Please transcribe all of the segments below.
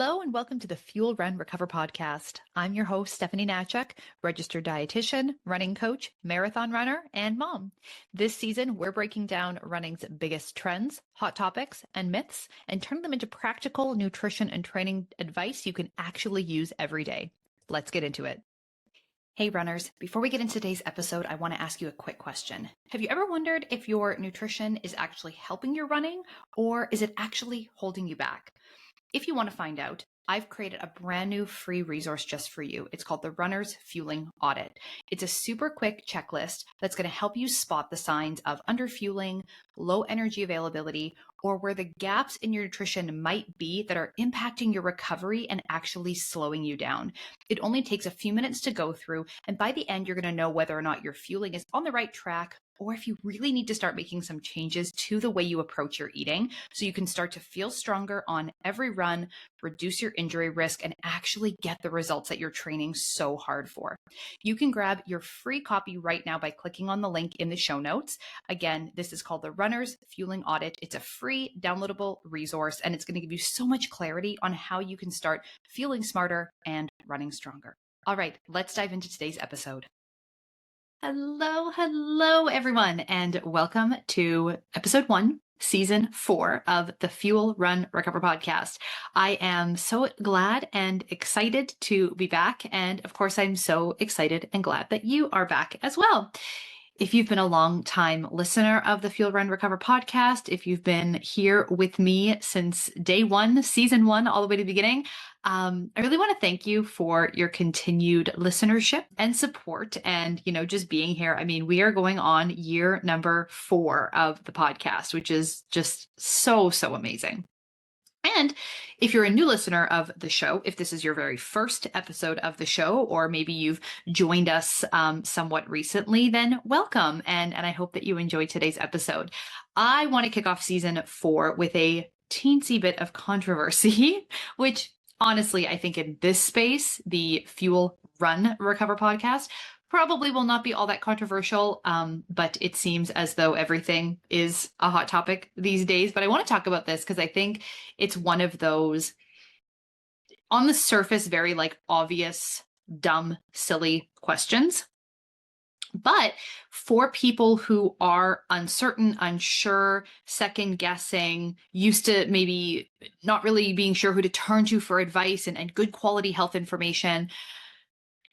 Hello and welcome to the Fuel, Run, Recover podcast. I'm your host, Stephanie Natchuk, registered dietitian, running coach, marathon runner, and mom. This season, we're breaking down running's biggest trends, hot topics, and myths, and turning them into practical nutrition and training advice you can actually use every day. Let's get into it. Hey runners, before we get into today's episode, I want to ask you a quick question. Have you ever wondered if your nutrition is actually helping your running, or is it actually holding you back? If you want to find out, I've created a brand new free resource just for you. It's called the Runner's Fueling Audit. It's a super quick checklist that's going to help you spot the signs of underfueling, low energy availability, or where the gaps in your nutrition might be that are impacting your recovery and actually slowing you down. It only takes a few minutes to go through, and by the end, you're going to know whether or not your fueling is on the right track, or if you really need to start making some changes to the way you approach your eating so you can start to feel stronger on every run, reduce your injury risk, and actually get the results that you're training so hard for. You can grab your free copy right now by clicking on the link in the show notes. Again, this is called the Runner's Fueling Audit. It's a free downloadable resource, and it's going to give you so much clarity on how you can start feeling smarter and running stronger. All right, let's dive into today's episode. Hello, everyone, and welcome to episode 1, season 4 of the Fuel, Run, Recover podcast. I am so glad and excited to be back. And of course, I'm so excited and glad that you are back as well. If you've been a long time listener of the Fuel, Run, Recover podcast, if you've been here with me since day 1, season 1, all the way to the beginning, I really want to thank you for your continued listenership and support and, just being here. I mean, we are going on year number 4 of the podcast, which is just so amazing. And if you're a new listener of the show, if this is your very first episode of the show, or maybe you've joined us somewhat recently, then welcome. And I hope that you enjoyed today's episode. I want to kick off season 4 with a teensy bit of controversy, which honestly, I think in this space, the Fuel, Run, Recover podcast probably will not be all that controversial, but it seems as though everything is a hot topic these days. But I want to talk about this because I think it's one of those, on the surface, very obvious, dumb, silly questions. But for people who are uncertain, unsure, second guessing, used to maybe not really being sure who to turn to for advice and good quality health information,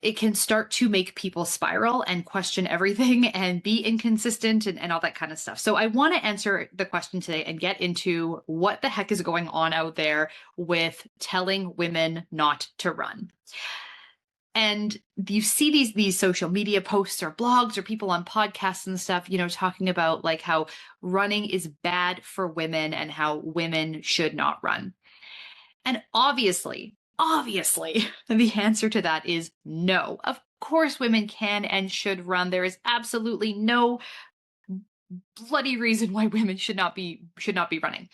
it can start to make people spiral and question everything and be inconsistent and all that kind of stuff. So I want to answer the question today and get into what the heck is going on out there with telling women not to run. And you see these social media posts or blogs or people on podcasts and stuff, talking about how running is bad for women and how women should not run. And obviously, the answer to that is no. Of course, women can and should run. There is absolutely no bloody reason why women should not be running.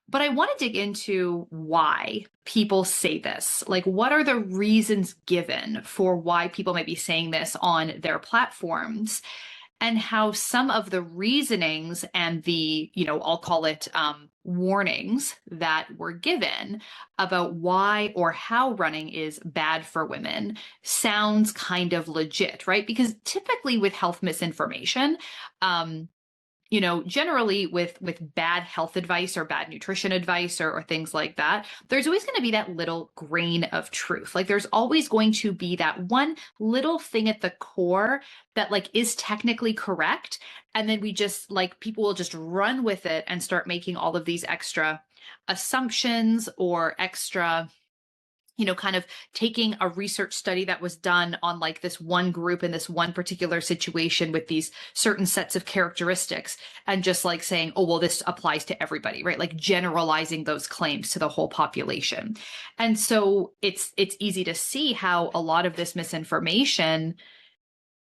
But I want to dig into why people say this. What are the reasons given for why people might be saying this on their platforms, and how some of the reasonings and the, I'll call it warnings that were given about why or how running is bad for women sounds kind of legit, right? Because typically with health misinformation, generally with bad health advice or bad nutrition advice or things like that, there's always going to be that little grain of truth. There's always going to be that one little thing at the core that is technically correct. And then we just people will just run with it and start making all of these extra assumptions or extra, kind of taking a research study that was done on this one group in this one particular situation with these certain sets of characteristics and just saying, oh, well, this applies to everybody, right? Generalizing those claims to the whole population. And so it's easy to see how a lot of this misinformation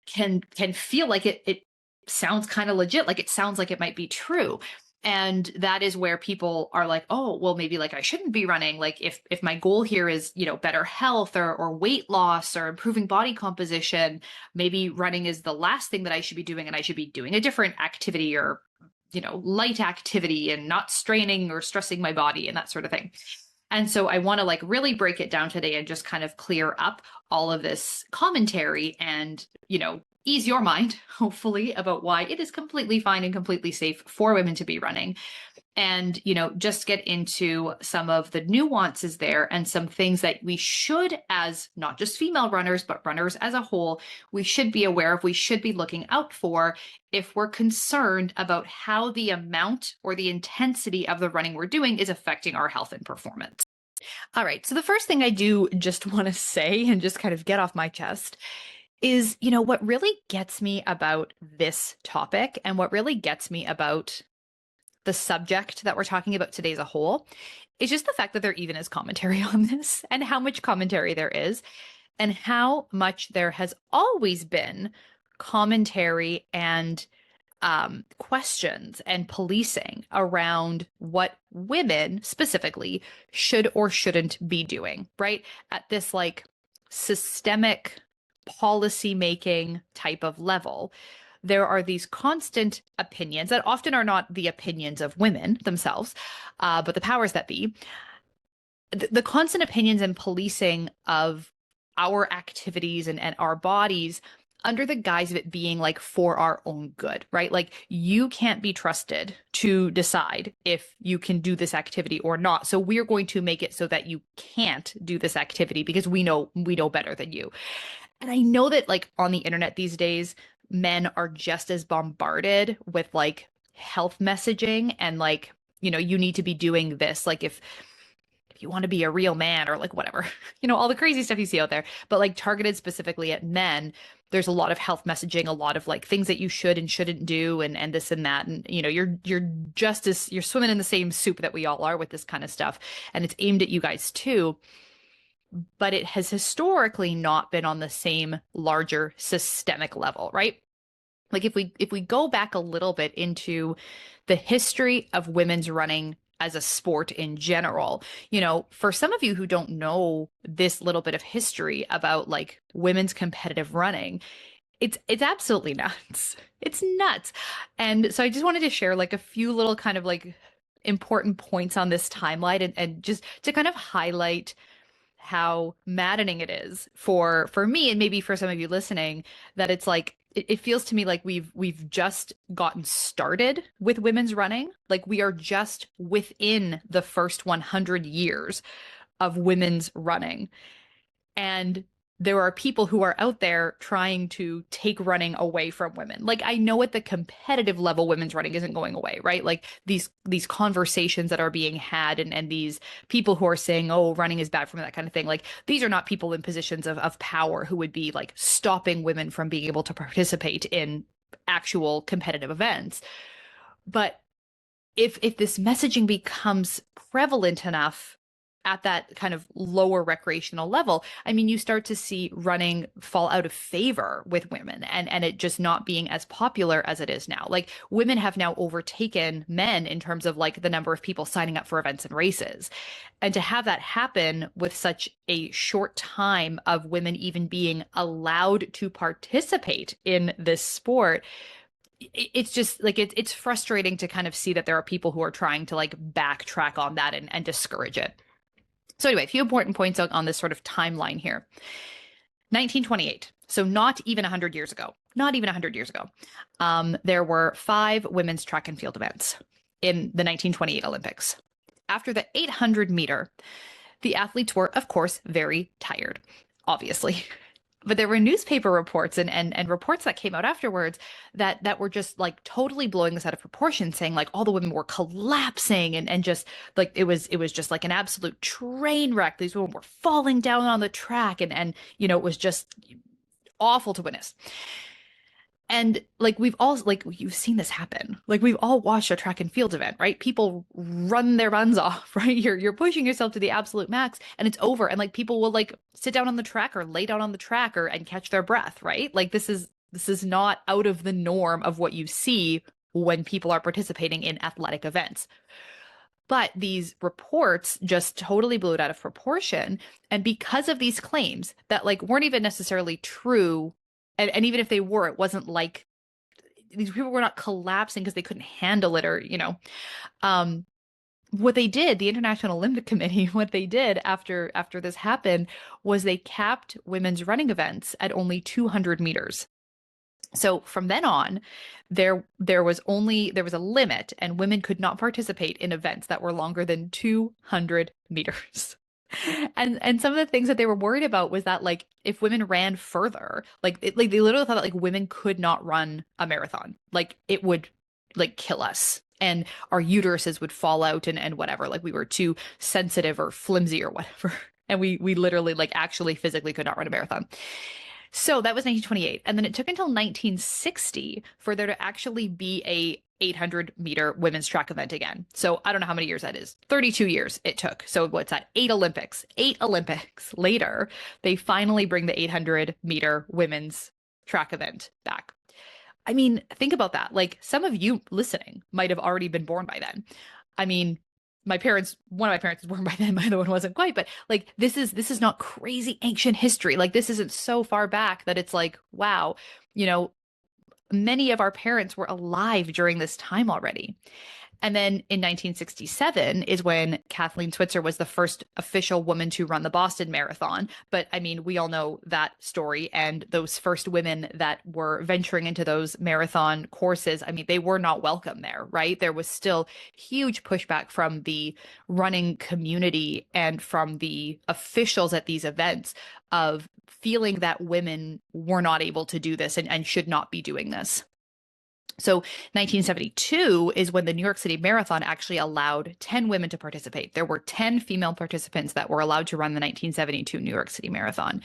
can feel like it sounds kind of legit. It sounds like it might be true. And that is where people are like, oh, well, maybe I shouldn't be running. If my goal here is, better health or weight loss or improving body composition, maybe running is the last thing that I should be doing. And I should be doing a different activity or, light activity and not straining or stressing my body and that sort of thing. And so I want to like really break it down today and just kind of clear up all of this commentary and, ease your mind, hopefully, about why it is completely fine and completely safe for women to be running. And, just get into some of the nuances there and some things that we should, as not just female runners, but runners as a whole, we should be aware of, we should be looking out for if we're concerned about how the amount or the intensity of the running we're doing is affecting our health and performance. All right. So the first thing I do just want to say and just kind of get off my chest is, what really gets me about this topic and what really gets me about the subject that we're talking about today as a whole is just the fact that there even is commentary on this and how much commentary there is and how much there has always been commentary and questions and policing around what women specifically should or shouldn't be doing, right? At this like systemic policy making type of level, there are these constant opinions that often are not the opinions of women themselves, but the powers that be. The constant opinions and policing of our activities and our bodies under the guise of it being like for our own good, right? Like you can't be trusted to decide if you can do this activity or not. So we're going to make it so that you can't do this activity because we know better than you. And I know that like on the internet these days, men are just as bombarded with like health messaging and like, you need to be doing this. Like if you want to be a real man or like whatever, all the crazy stuff you see out there, but like targeted specifically at men, there's a lot of health messaging, a lot of like things that you should and shouldn't do and this and that. And, you're swimming in the same soup that we all are with this kind of stuff. And it's aimed at you guys too. But it has historically not been on the same larger systemic level, right? Like if we go back a little bit into the history of women's running as a sport in general, for some of you who don't know this little bit of history about like women's competitive running, it's absolutely nuts. It's nuts. And so I just wanted to share like a few little kind of like important points on this timeline and just to kind of highlight how maddening it is for me and maybe for some of you listening that it's like it feels to me like we've just gotten started with women's running. Like we are just within the first 100 years of women's running. And there are people who are out there trying to take running away from women. Like I know at the competitive level, women's running isn't going away, right? Like these conversations that are being had and these people who are saying, oh, running is bad for me, that kind of thing. Like these are not people in positions of power who would be like stopping women from being able to participate in actual competitive events. But if this messaging becomes prevalent enough at that kind of lower recreational level, I mean, you start to see running fall out of favor with women and it just not being as popular as it is now. Like women have now overtaken men in terms of like the number of people signing up for events and races. And to have that happen with such a short time of women even being allowed to participate in this sport, it's just like it's frustrating to kind of see that there are people who are trying to like backtrack on that and discourage it. So anyway, a few important points on this sort of timeline here. 1928, so not even 100 years ago, there were 5 women's track and field events in the 1928 Olympics. After the 800 meter, the athletes were, of course, very tired, obviously. But there were newspaper reports and reports that came out afterwards that were just like totally blowing this out of proportion, saying like all the women were collapsing and just like it was just like an absolute train wreck. These women were falling down on the track and it was just awful to witness. And like we've all like you've seen this happen. Like we've all watched a track and field event, right? People run their buns off, right? You're pushing yourself to the absolute max and it's over. And like people will like sit down on the track or lay down on the track and catch their breath, right? Like this is not out of the norm of what you see when people are participating in athletic events. But these reports just totally blew it out of proportion. And because of these claims that like weren't even necessarily true, and even if they were, it wasn't like these people were not collapsing because they couldn't handle it or, what they did, the International Olympic Committee, what they did after this happened was they capped women's running events at only 200 meters. So from then on, there was a limit, and women could not participate in events that were longer than 200 meters. And some of the things that they were worried about was that like if women ran further, like they literally thought that like women could not run a marathon. Like it would like kill us. And our uteruses would fall out and whatever. Like we were too sensitive or flimsy or whatever. And we literally like actually physically could not run a marathon. So that was 1928. And then it took until 1960 for there to actually be a 800-meter women's track event again. So I don't know how many years that is. 32 years it took. So what's that? 8 Olympics. 8 Olympics later, they finally bring the 800-meter women's track event back. I mean, think about that. Like some of you listening might have already been born by then. I mean, one of my parents was born by then, my other one wasn't quite, but like this is not crazy ancient history. Like this isn't so far back that it's like, wow, you know, many of our parents were alive during this time already. And then in 1967 is when Kathleen Switzer was the first official woman to run the Boston Marathon. But I mean, we all know that story and those first women that were venturing into those marathon courses. I mean, they were not welcome there, right? There was still huge pushback from the running community and from the officials at these events of feeling that women were not able to do this and should not be doing this. So 1972 is when the New York City Marathon actually allowed 10 women to participate. There were 10 female participants that were allowed to run the 1972 New York City Marathon.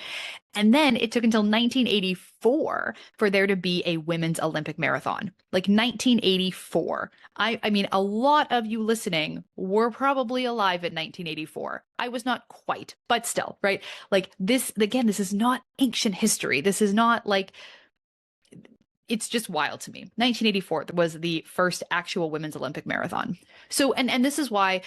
And then it took until 1984 for there to be a women's Olympic marathon. Like 1984. I mean, a lot of you listening were probably alive in 1984. I was not quite, but still, right? Like this, again, this is not ancient history. This is not like it's just wild to me. 1984 was the first actual women's Olympic marathon. So, and this is why,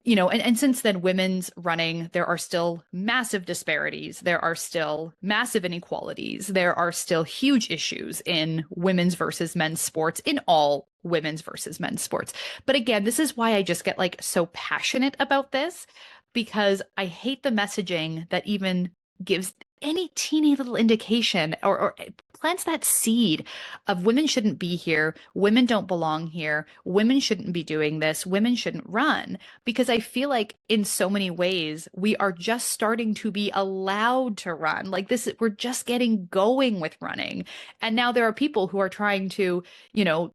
you know, and since then, women's running, there are still massive disparities. There are still massive inequalities. There are still huge issues in women's versus men's sports, in all women's versus men's sports. But again, this is why I just get like so passionate about this, because I hate the messaging that even gives any teeny little indication or plants that seed of women shouldn't be here, women don't belong here, women shouldn't be doing this, women shouldn't run. Because I feel like in so many ways, we are just starting to be allowed to run. Like this, we're just getting going with running. And now there are people who are trying to, you know,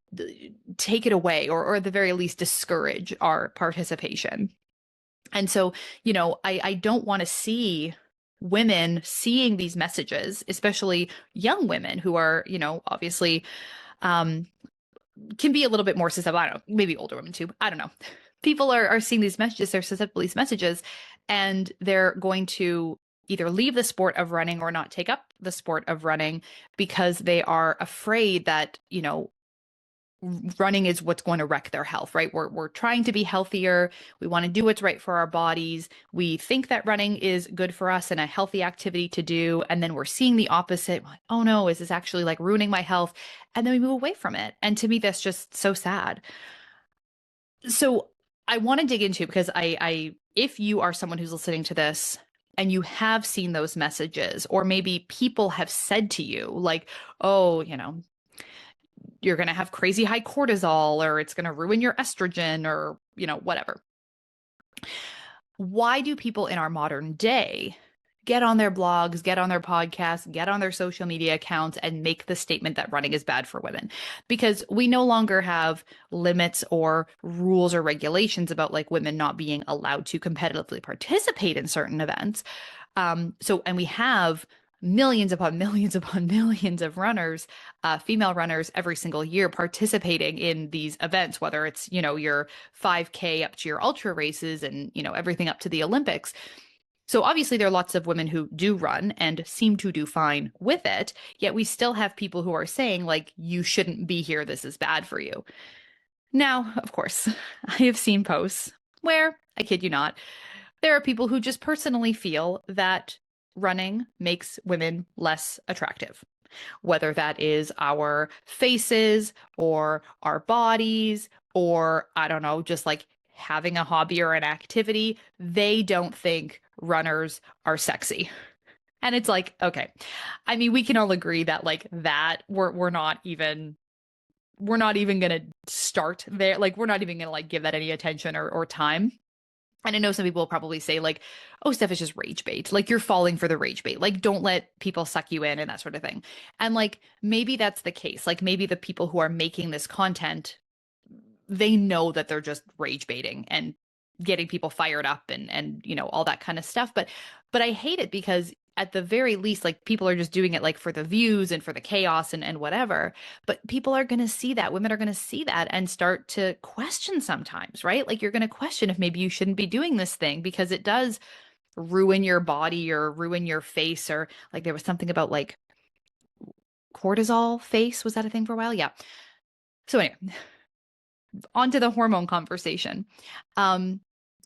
take it away or at the very least discourage our participation. And so, you know, I don't want to see women seeing these messages, especially young women who are, you know, obviously can be a little bit more susceptible. I don't know, maybe older women too. I don't know. People are seeing these messages, they're susceptible to these messages, and they're going to either leave the sport of running or not take up the sport of running because they are afraid that, you know, running is what's going to wreck their health, right? We're trying to be healthier. We want to do what's right for our bodies. We think that running is good for us and a healthy activity to do. And then we're seeing the opposite. Like, oh no, is this actually like ruining my health? And then we move away from it. And to me, that's just so sad. So I want to dig into, because if you are someone who's listening to this and you have seen those messages, or maybe people have said to you like, oh, you know, you're going to have crazy high cortisol, or it's going to ruin your estrogen, or, you know, whatever. Why do people in our modern day get on their blogs, get on their podcasts, get on their social media accounts and make the statement that running is bad for women? Because we no longer have limits or rules or regulations about like women not being allowed to competitively participate in certain events. And we have millions upon millions upon millions of runners, female runners every single year participating in these events, whether it's, you know, your 5K up to your ultra races and, you know, everything up to the Olympics. So obviously there are lots of women who do run and seem to do fine with it, yet we still have people who are saying like, you shouldn't be here, this is bad for you. Now, of course, I have seen posts where, I kid you not, there are people who just personally feel that running makes women less attractive, whether that is our faces or our bodies, or I don't know, just like having a hobby or an activity, they don't think runners are sexy. And it's like, okay. I mean, we can all agree that like that we're not even gonna start there. Like we're not even gonna like give that any attention or time. And I know some people will probably say like, oh, Steph is just rage bait. Like you're falling for the rage bait. Like don't let people suck you in and that sort of thing. And like maybe that's the case. Like maybe the people who are making this content, they know that they're just rage baiting and getting people fired up and all that kind of stuff. But I hate it because at the very least, like people are just doing it like for the views and for the chaos and whatever. But people are going to see that. Women are going to see that and start to question sometimes, right? Like you're going to question if maybe you shouldn't be doing this thing because it does ruin your body or ruin your face, or like there was something about like cortisol face. Was that a thing for a while? Yeah. So anyway, onto the hormone conversation. Um,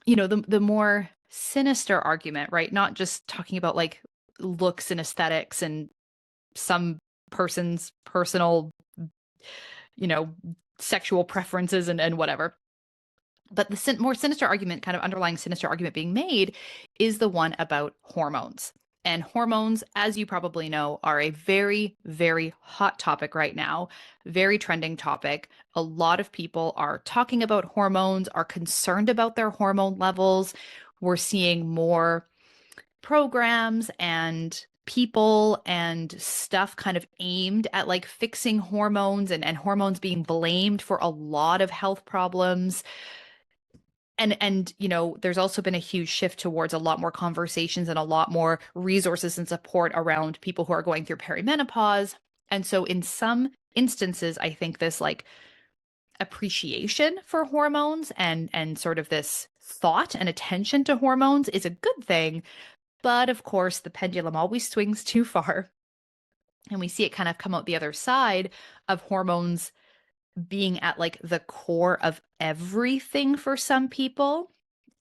the more sinister argument, right? Not just talking about like looks and aesthetics and some person's personal, you know, sexual preferences and whatever. But the more sinister argument, kind of underlying sinister argument being made, is the one about hormones. And hormones, as you probably know, are a very, very hot topic right now, very trending topic. A lot of people are talking about hormones, are concerned about their hormone levels. We're seeing more programs and people and stuff kind of aimed at like fixing hormones and hormones being blamed for a lot of health problems. And there's also been a huge shift towards a lot more conversations and a lot more resources and support around people who are going through perimenopause. And so in some instances, I think this like appreciation for hormones and sort of this thought and attention to hormones is a good thing. But of course, the pendulum always swings too far. And we see it kind of come out the other side of hormones being at like the core of everything for some people.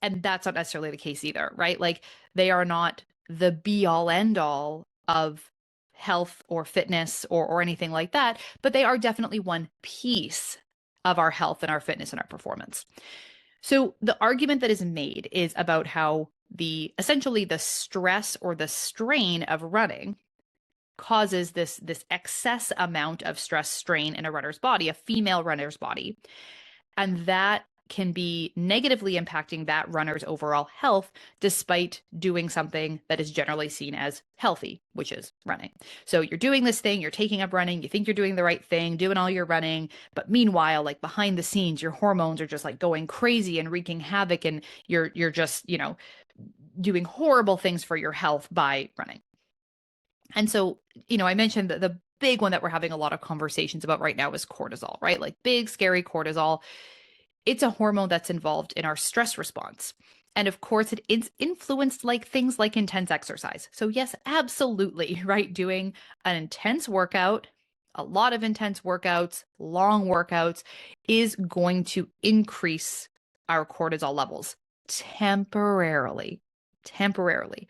And that's not necessarily the case either, right? Like they are not the be all end all of health or fitness or anything like that, but they are definitely one piece of our health and our fitness and our performance. So the argument that is made is about how essentially the stress or the strain of running causes this excess amount of stress strain in a runner's body, a female runner's body. And that can be negatively impacting that runner's overall health, despite doing something that is generally seen as healthy, which is running. So you're doing this thing, you're taking up running, you think you're doing the right thing, doing all your running, but meanwhile, like behind the scenes, your hormones are just like going crazy and wreaking havoc, and you're just, doing horrible things for your health by running. And so, I mentioned that the big one that we're having a lot of conversations about right now is cortisol, right? Like big, scary cortisol. It's a hormone that's involved in our stress response. And of course, it is influenced like things like intense exercise. So, yes, absolutely, right? Doing an intense workout, a lot of intense workouts, long workouts is going to increase our cortisol levels temporarily. Temporarily.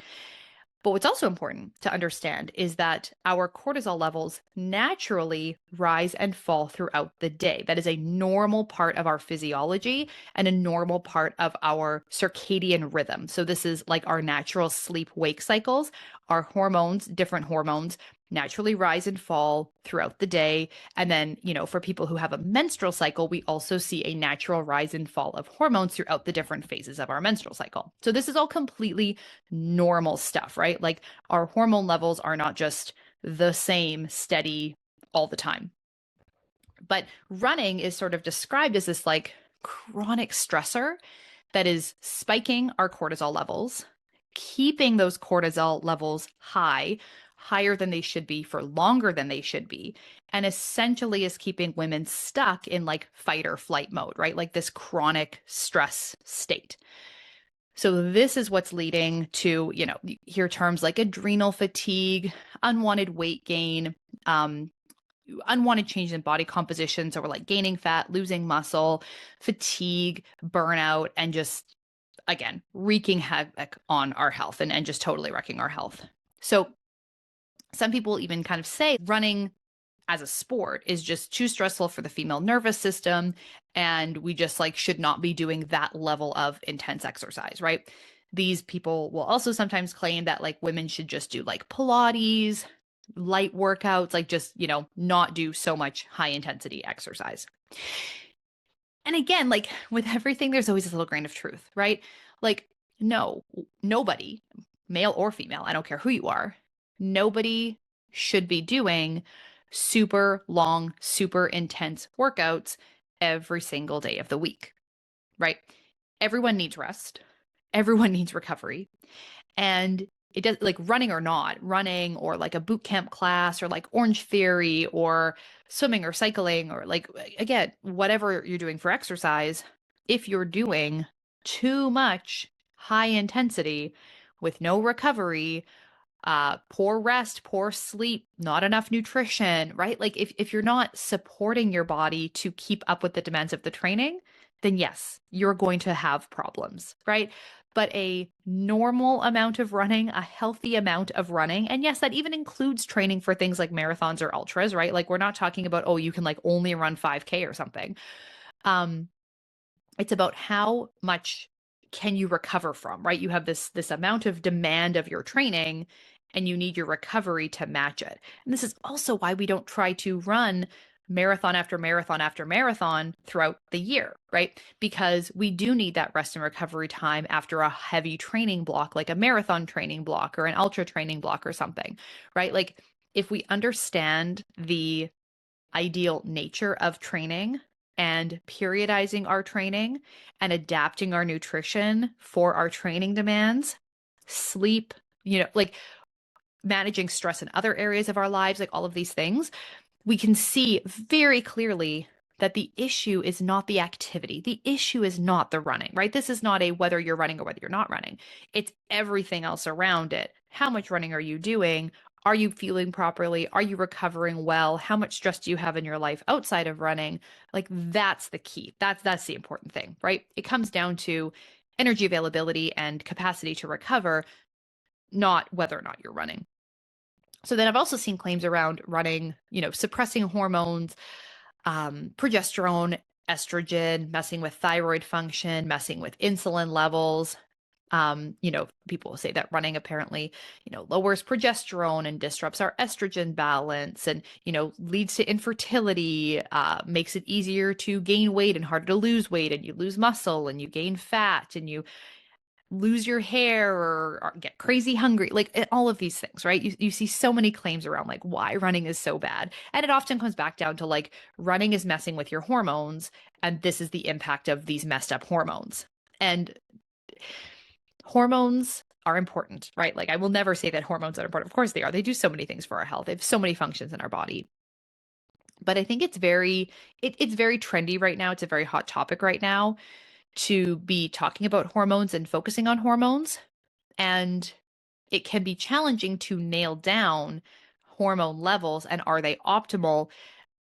But what's also important to understand is that our cortisol levels naturally rise and fall throughout the day. That is a normal part of our physiology and a normal part of our circadian rhythm. So, this is like our natural sleep wake cycles. Our hormones, different hormones, naturally rise and fall throughout the day. And then, for people who have a menstrual cycle, we also see a natural rise and fall of hormones throughout the different phases of our menstrual cycle. So this is all completely normal stuff, right? Like our hormone levels are not just the same, steady all the time. But running is sort of described as this like chronic stressor that is spiking our cortisol levels, keeping those cortisol levels higher than they should be for longer than they should be, and essentially is keeping women stuck in like fight or flight mode, right? Like this chronic stress state. So this is what's leading to, you hear terms like adrenal fatigue, unwanted weight gain, unwanted change in body composition. So we're like gaining fat, losing muscle, fatigue, burnout, and just, again, wreaking havoc on our health and just totally wrecking our health. So some people even kind of say running as a sport is just too stressful for the female nervous system. And we just like should not be doing that level of intense exercise, right? These people will also sometimes claim that like women should just do like Pilates, light workouts, like just, not do so much high intensity exercise. And again, like with everything, there's always this little grain of truth, right? Like, no, nobody, male or female, I don't care who you are, nobody should be doing super long, super intense workouts every single day of the week, right? Everyone needs rest, everyone needs recovery. And it does, like running or not, running or like a boot camp class or like Orange Theory or swimming or cycling or like, again, whatever you're doing for exercise, if you're doing too much high intensity with no recovery, poor rest, poor sleep, not enough nutrition, right? Like if you're not supporting your body to keep up with the demands of the training, then yes, you're going to have problems, right? But a normal amount of running, a healthy amount of running, and yes, that even includes training for things like marathons or ultras, right? Like we're not talking about, oh, you can like only run 5K or something. It's about how much can you recover from, right? You have this amount of demand of your training and you need your recovery to match it. And this is also why we don't try to run marathon after marathon after marathon throughout the year, right? Because we do need that rest and recovery time after a heavy training block, like a marathon training block or an ultra training block or something, right? Like if we understand the ideal nature of training and periodizing our training and adapting our nutrition for our training demands, sleep, like managing stress in other areas of our lives, like all of these things, we can see very clearly that the issue is not the activity. The issue is not the running, right? This is not a whether you're running or whether you're not running. It's everything else around it. How much running are you doing? Are you feeling properly? Are you recovering well? How much stress do you have in your life outside of running? Like that's the key. That's the important thing, right? It comes down to energy availability and capacity to recover, not whether or not you're running. So then I've also seen claims around running, suppressing hormones, progesterone, estrogen, messing with thyroid function, messing with insulin levels. People say that running apparently, lowers progesterone and disrupts our estrogen balance and, leads to infertility, makes it easier to gain weight and harder to lose weight. And you lose muscle and you gain fat and you lose your hair or get crazy hungry, like all of these things, right? You see so many claims around like why running is so bad. And it often comes back down to like running is messing with your hormones. And this is the impact of these messed up hormones. And hormones are important, right? Like I will never say that hormones are important. Of course they are. They do so many things for our health. They have so many functions in our body. But I think it's it's very trendy right now. It's a very hot topic right now to be talking about hormones and focusing on hormones. And it can be challenging to nail down hormone levels and are they optimal.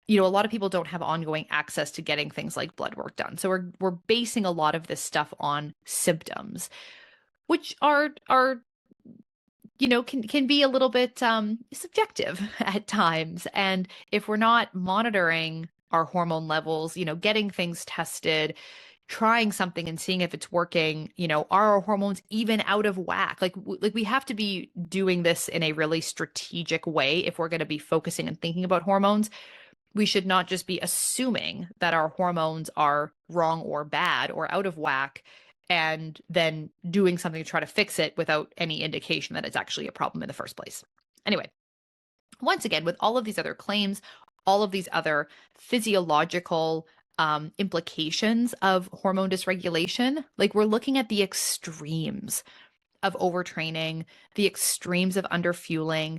A lot of people don't have ongoing access to getting things like blood work done. So we're basing a lot of this stuff on symptoms, which are can be a little bit subjective at times. And if we're not monitoring our hormone levels, getting things tested, trying something and seeing if it's working, are our hormones even out of whack? Like we have to be doing this in a really strategic way if we're going to be focusing and thinking about hormones. We should not just be assuming that our hormones are wrong or bad or out of whack and then doing something to try to fix it without any indication that it's actually a problem in the first place. Anyway, once again, with all of these other claims, all of these other physiological implications of hormone dysregulation, like we're looking at the extremes of overtraining, the extremes of underfueling.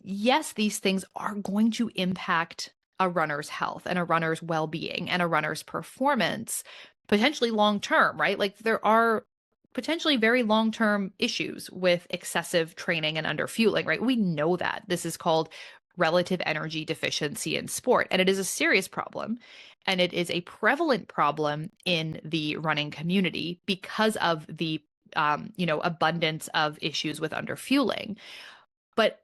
Yes, these things are going to impact a runner's health and a runner's well-being and a runner's performance, potentially long term, right? Like there are potentially very long-term issues with excessive training and underfueling, right? We know that. This is called relative energy deficiency in sport, and it is a serious problem. And it is a prevalent problem in the running community because of the abundance of issues with underfueling. But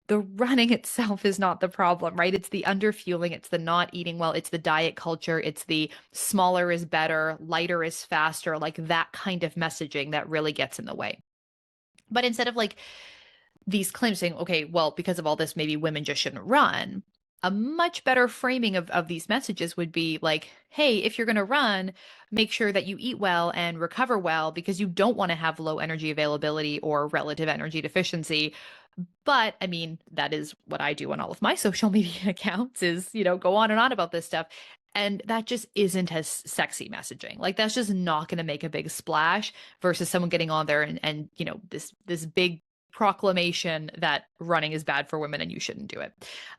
the running itself is not the problem, right? It's the underfueling, it's the not eating well, it's the diet culture, it's the smaller is better, lighter is faster, like that kind of messaging that really gets in the way. But instead of like these claims saying, okay, well, because of all this, maybe women just shouldn't run. A much better framing of these messages would be like, hey, if you're going to run, make sure that you eat well and recover well because you don't want to have low energy availability or relative energy deficiency. But I mean, that is what I do on all of my social media accounts is, go on and on about this stuff. And that just isn't as sexy messaging. Like that's just not going to make a big splash versus someone getting on there and this big proclamation that running is bad for women and you shouldn't do it.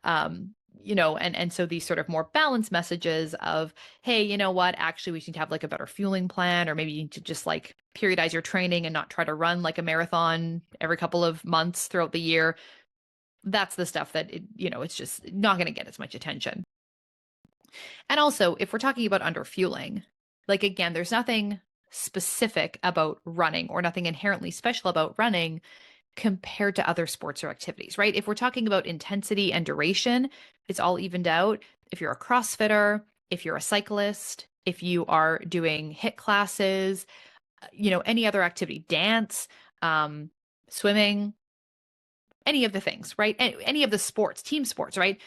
And so these sort of more balanced messages of, hey, you know what, actually we need to have like a better fueling plan, or maybe you need to just like periodize your training and not try to run like a marathon every couple of months throughout the year. That's the stuff that it's just not going to get as much attention. And also, if we're talking about underfueling, like again, there's nothing specific about running or nothing inherently special about running compared to other sports or activities, right? If we're talking about intensity and duration, it's all evened out. If you're a CrossFitter, if you're a cyclist, if you are doing HIIT classes, any other activity, dance, swimming, any of the things, right? Any of the sports, team sports, right?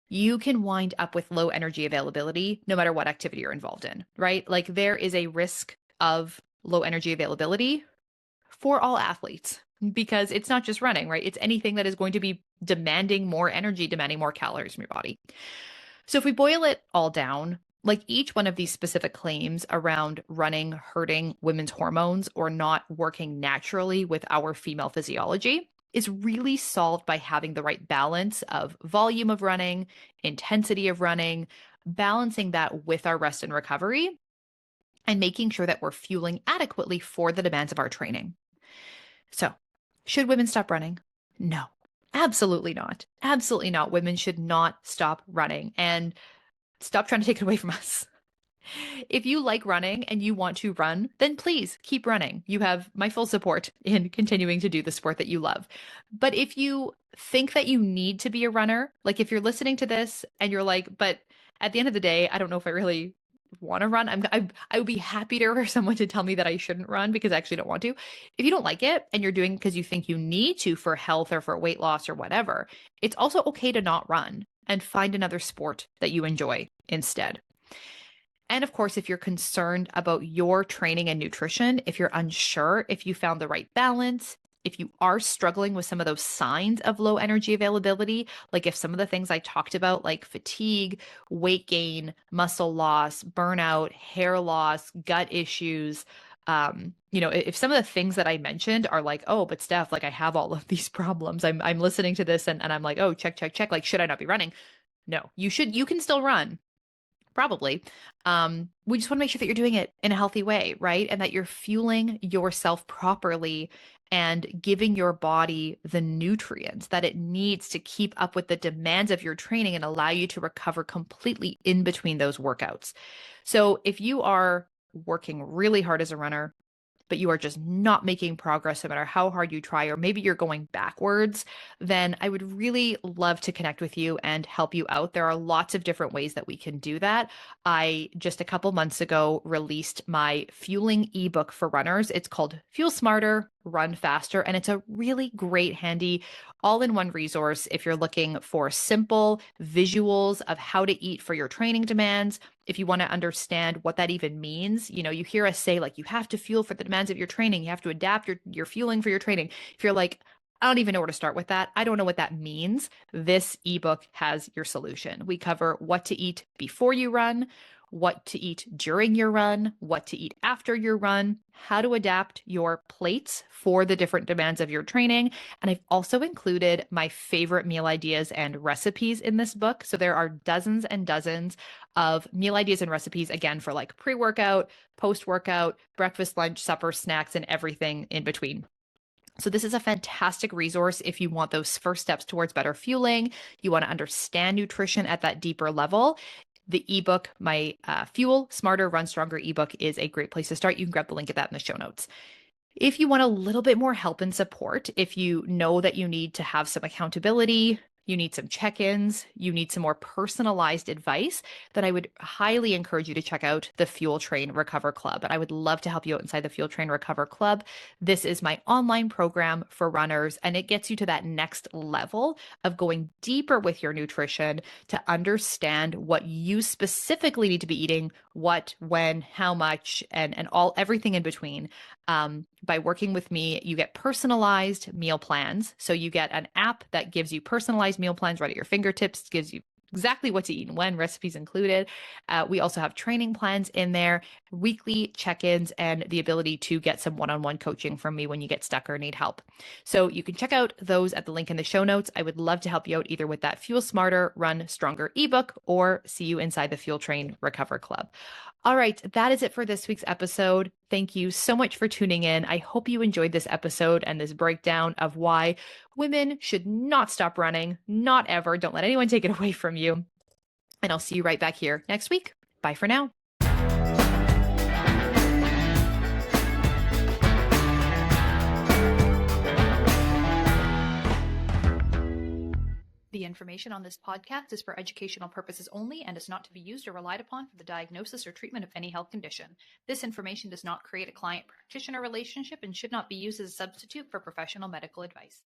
You can wind up with low energy availability no matter what activity you're involved in, right? Like there is a risk of low energy availability for all athletes because it's not just running, right? It's anything that is going to be demanding more energy, demanding more calories from your body. So if we boil it all down, like each one of these specific claims around running, hurting women's hormones, or not working naturally with our female physiology is really solved by having the right balance of volume of running, intensity of running, balancing that with our rest and recovery, and making sure that we're fueling adequately for the demands of our training. So, should women stop running? No, absolutely not. Absolutely not. Women should not stop running and stop trying to take it away from us. If you like running and you want to run, then please keep running. You have my full support in continuing to do the sport that you love. But if you think that you need to be a runner, like if you're listening to this and you're like, but at the end of the day, I don't know if I really want to run. I would be happy for someone to tell me that I shouldn't run because I actually don't want to. If you don't like it and you're doing because you think you need to for health or for weight loss or whatever, it's also okay to not run and find another sport that you enjoy instead. And of course, if you're concerned about your training and nutrition, if you're unsure if you found the right balance, if you are struggling with some of those signs of low energy availability, like if some of the things I talked about, like fatigue, weight gain, muscle loss, burnout, hair loss, gut issues, if some of the things that I mentioned are like, oh, but Steph, like I have all of these problems. I'm listening to this and I'm like, oh, check. Like, should I not be running? No, you can still run. Probably. We just want to make sure that you're doing it in a healthy way, right? And that you're fueling yourself properly and giving your body the nutrients that it needs to keep up with the demands of your training and allow you to recover completely in between those workouts. So if you are working really hard as a runner, but you are just not making progress no matter how hard you try, or maybe you're going backwards, then I would really love to connect with you and help you out. There are lots of different ways that we can do that. I just a couple months ago released my fueling ebook for runners. It's called Fuel Smarter, Run Faster, and it's a really great, handy, all-in-one resource if you're looking for simple visuals of how to eat for your training demands. If you want to understand what that even means, you hear us say like you have to fuel for the demands of your training, you have to adapt your fueling for your training. If you're like, I don't even know where to start with that, I don't know what that means, this ebook has your solution. We cover what to eat before you run, what to eat during your run, what to eat after your run, how to adapt your plates for the different demands of your training. And I've also included my favorite meal ideas and recipes in this book. So there are dozens and dozens of meal ideas and recipes, again, for like pre-workout, post-workout, breakfast, lunch, supper, snacks, and everything in between. So this is a fantastic resource if you want those first steps towards better fueling, you want to understand nutrition at that deeper level. The ebook, my Fuel Smarter, Run Stronger ebook, is a great place to start. You can grab the link of that in the show notes. If you want a little bit more help and support, if you know that you need to have some accountability, you need some check-ins, you need some more personalized advice, then I would highly encourage you to check out the Fuel Train Recover Club. And I would love to help you out inside the Fuel Train Recover Club. This is my online program for runners, and it gets you to that next level of going deeper with your nutrition to understand what you specifically need to be eating, what, when, how much, and everything in between. By working with me, you get personalized meal plans. So you get an app that gives you personalized meal plans right at your fingertips, gives you exactly what to eat and when, recipes included. We also have training plans in there, weekly check-ins, and the ability to get some one-on-one coaching from me when you get stuck or need help. So you can check out those at the link in the show notes. I would love to help you out either with that Fuel Smarter, Run Stronger ebook, or see you inside the Fuel Train Recover Club. All right, that is it for this week's episode. Thank you so much for tuning in. I hope you enjoyed this episode and this breakdown of why women should not stop running, not ever. Don't let anyone take it away from you. And I'll see you right back here next week. Bye for now. The information on this podcast is for educational purposes only and is not to be used or relied upon for the diagnosis or treatment of any health condition. This information does not create a client-practitioner relationship and should not be used as a substitute for professional medical advice.